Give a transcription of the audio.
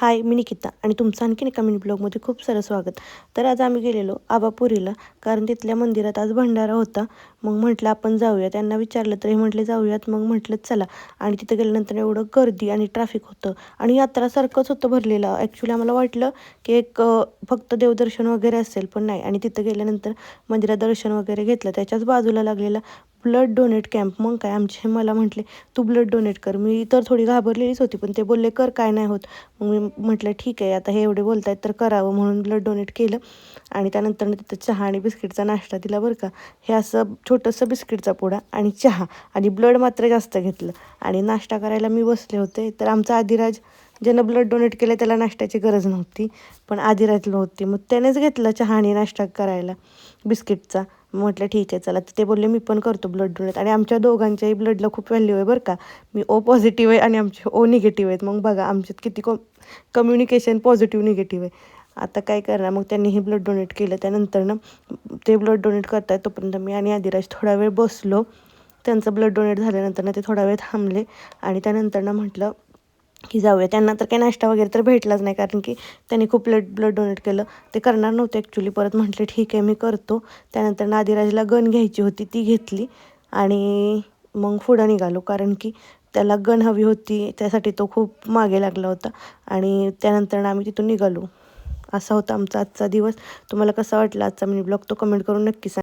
हाय, मी निकिता आणि तुमचं आणखीन एका मिनी ब्लॉगमध्ये खूप सारं स्वागत. तर आज आम्ही गेलेलो आबापुरीला, कारण तिथल्या मंदिरात आज भंडारा होता. मग म्हटलं आपण जाऊया. त्यांना विचारलं तर हे म्हटले जाऊयात. मग म्हटलं चला. आणि तिथं गेल्यानंतर एवढं गर्दी आणि ट्रॅफिक होतं आणि यात्रासारखंच होतं भरलेलं. ॲक्च्युली आम्हाला वाटलं की फक्त देवदर्शन वगैरे असेल, पण नाही. आणि तिथं गेल्यानंतर मंदिरात दर्शन वगैरे घेतलं. त्याच्याच बाजूला लागलेला ब्लड डोनेट कॅम्प. मग काय मला म्हटले तू ब्लड डोनेट कर. मी तर थोडी घाबरलेलीच होती, पण ते बोलले कर, काय नाही होत. मग मी म्हटलं ठीक आहे, आता हे एवढे बोलत आहेत तर करावं, म्हणून ब्लड डोनेट केलं. आणि त्यानंतर तिथं चहा आणि बिस्किटचा नाश्ता दिला बरं का. हे असं छोटंसं बिस्किटचा पुडा आणि चहा आणि ब्लड मात्र जास्त घेतलं. आणि नाश्ता करायला मी बसले होते, तर आमचा आदिराज ज्यानं ब्लड डोनेट केलं त्याला नाश्त्याची गरज नव्हती, पण आदिराजला होती. मग त्यानेच घेतलं चहा आणि नाश्ता करायला बिस्किटचा. म्हटलं ठीक आहे चला. तर ते बोलले मी पण करतो ब्लड डोनेट. आणि आमच्या दोघांच्याही ब्लडला खूप व्हॅल्यू आहे बरं का. मी ओ पॉझिटिव्ह आहे आणि आमचे ओ निगेटिव्ह आहेत. मग बघा आमच्यात किती कम्युनिकेशन पॉझिटिव्ह निगेटिव्ह आहे. आता काय करणार. मग त्यांनी हे ब्लड डोनेट केलं. त्यानंतर ते ब्लड डोनेट करताय तोपर्यंत मी आणि आदिराज थोडा वेळ बसलो. त्यांचं ब्लड डोनेट झाल्यानंतर ते थोडा वेळ थांबले. आणि त्यानंतर म्हटलं की जाऊया. त्यांना तर काही नाश्ता वगैरे तर भेटलाच नाही, कारण की त्यांनी खूप ब्लड डोनेट केलं. ते करणार नव्हते ॲक्च्युली. परत म्हटले ठीक आहे मी करतो. त्यानंतर आदिराजला गन घ्यायची होती, ती घेतली. आणि मग पुढं निघालो, कारण की त्याला गन हवी होती, त्यासाठी तो खूप मागे लागला होता. आणि त्यानंतर आम्ही तिथून निघालो. असा होता आमचा आजचा दिवस. तुम्हाला कसा वाटला आजचा मिनी ब्लॉग तो कमेंट करून नक्की सांगा.